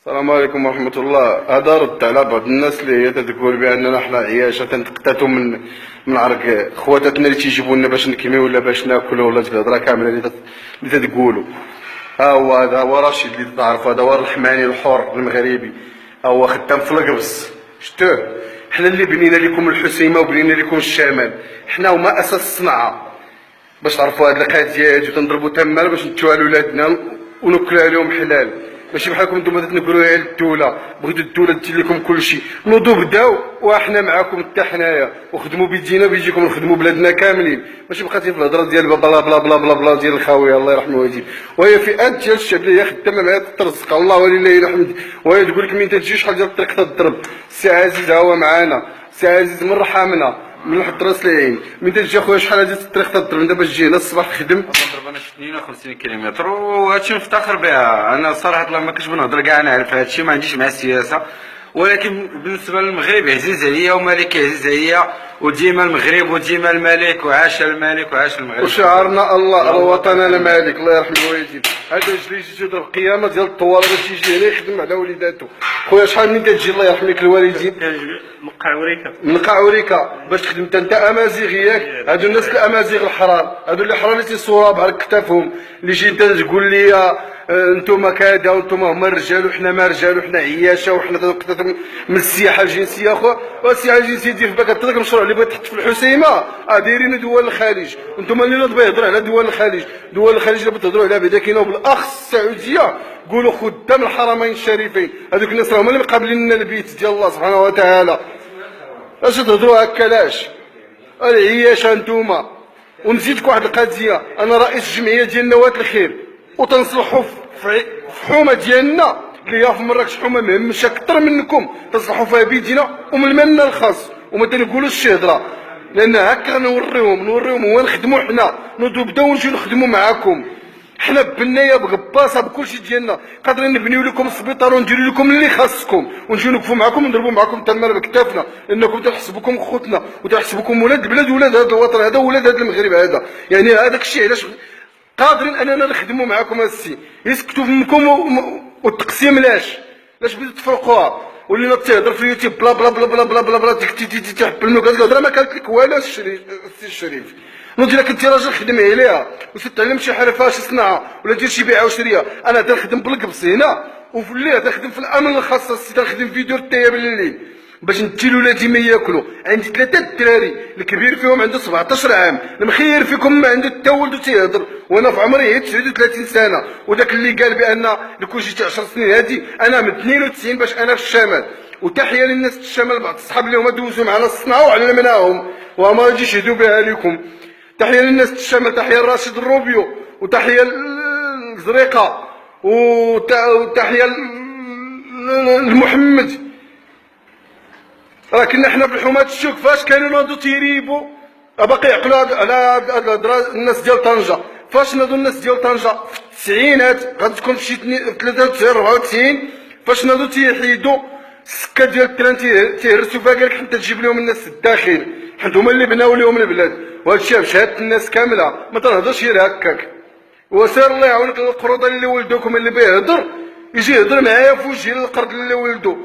السلام عليكم ورحمة الله. هذا رد على بعض الناس اللي هي تقول بأننا حنا عياشة تنتقطاتو من عرق خواتاتنا اللي تيجيبوا لنا باش نكميو ولا باش ناكلوا ولا الهضرة كاملة اللي تتقولوا. هذا هو رشيد اللي تعرفوا، هذا هو الرحماني الحر المغربي، هو خدام في القبص. شتوه حنا اللي بنينا لكم الحسيمة وبنينا لكم الشمال، حنا هما أساس الصنعة باش تعرفوا هاد القضية. وتنضربوا تمال باش نتشوى على ولادنا وناكلوا عليهم حلال، ماشي بحالكم نتوما تنقولوا غير الدوله، بغيتوا الدوله دير لكم كلشي. نوضوا بداو وحنا معاكم حتى حنايا، وخدموا بيدينا بيجيكم نخدموا بلادنا كاملين، ماشي بقيتي في الهضره ديال بلا بلا بلا بلا بلا ديال الخاويه الله يرحمه ويجي. وهي فئات ديال الشعب اللي هي خدامه معايا ترزق الله ولله الحمد. وهي تقول لك من تجي شحال ديال الطريق تضرب. السي عزيز ها هو معانا، السي عزيز من رحمنا من واحد راس العين. من تجي اخويا شحال هادي الطريق تضرب دابا تجي هنا الصباح تخدم نضرب انا 52 كيلومتر وهادشي نفتخر بها. انا صراحه ما كنتش بنهضر كاع، انا عارف هادشي ما عنديش مع السياسه، ولكن بالنسبه للمغرب عزيز عليا وملك عزيز عليا، وديما المغرب وديما الملك، وعاش الملك وعاش المغرب. وشعارنا الله وطننا الملك الله يرحمه ويجيب. هذا اللي يجي يضرب قيامه ديال الطوال باش يجي هنا يخدم على وليداتو. خويا شحال من تجي الله يرحمك الوالدين من قعوريكا من قعوريكا باش تخدم انت امازيغ ياك. هادو الناس الامازيغ الحرار، هادو اللي حرار اللي تيصوروا بحال كتافهم، اللي جيت تقول لي انتم كذا وانتم هما الرجال وحنا ما رجال وحنا عياشه وحنا من السياحه الجنسيه. اخويا السياحه الجنسيه دير في بالك هذاك المشروع اللي بغيت تحط في الحسيمه دايرين دول الخليج. انتم اللي نوض يهضروا على دول الخليج، دول الخليج اللي بتهضروا عليها بعدا كاينه بالاخص السعوديه. قولوا خدام الحرمين الشريفين، هذوك الناس راهم اللي مقابلين لنا البيت ديال الله سبحانه وتعالى. اش تهضروا هكا لاش؟ العياشه انتوما. ونزيدك واحد القضيه، انا رئيس الجمعيه ديال نواه الخير، وتنصلحوا في حومه ديالنا اللي هي في مراكش، حومه مهمشه اكثر منكم تصلحوا فيها بيدينا ومن مالنا الخاص، وما تنقولوش شي هضره، لان هكا نوريهم وين نخدموا حنا. نوضوا بداو ونجيو نخدموا معاكم حنا ببنايه بغباصه بكلشي ديالنا، قادرين نبنيو لكم السبيطار ونديروا لكم اللي خاصكم، ونجيو نوقفوا معاكم ونضربوا معاكم تمام بكتافنا، لانكم تحسبوكم خوتنا وتحسبوكم ولاد البلاد ولاد هذا الوطن هذا ولاد هذا المغرب هذا. يعني هذاك الشيء علاش قادرين اننا نخدموا معاكم السي. يسكتوا فمكم والتقسيم لاش بديتوا تفرقوها؟ ولينا تهضر في اليوتيوب بلا بلا بلا بلا بلا بلا بلا تحب الملك. هذه الهضره ما كانت لك والو السي الشريف. نوض الا كنتي راجل خدم عليها وتتعلم شي حرفه شي صناعه ولا دير شي بيعه وشريه. انا تنخدم بالقبص هنا، وفي الليل تنخدم في الامن الخاص، تنخدم في دور التايه بالليل باش ندي لولادي ما ياكلوا. عندي 3 الدراري، الكبير فيهم عنده 17 عام، المخير فيكم ما عنده حتى ولده تيهضر، وانا في عمري 39 سنه. وداك اللي قال بان لكون جيتي 10 سنين هادي، انا من 92 باش انا في الشمال. وتحيه للناس الشمال، بعض الصحاب اللي هما دوزوا معنا الصنعه وعلمناهم وما يجيش يهدوا بها لكم. تحيه للناس الشمال، تحيه لراشد الروبيو، وتحيه للزريقه، وتحيه لمحمد. راه كنا حنا في الحومات الشوك فاش كانوا ناضوا تيريبوا باقي يعقلوا على الناس ديال طنجه. فاش ناضوا الناس ديال طنجه في التسعينات، غادي تكون في شي 93 94، فاش ناضوا تيحيدوا السكه ديال التران تيهرسوا فيها، قالك حتى تجيب لهم الناس الداخل، حيت هما اللي بناو لهم البلاد. وهذا الشيء بشهاده الناس كامله، ما تنهضرش غير هكاك. وسير الله يعاونك القروضه اللي ولدوكم، اللي بيهضر يجي يهضر معايا في وجهي القرض اللي ولدو.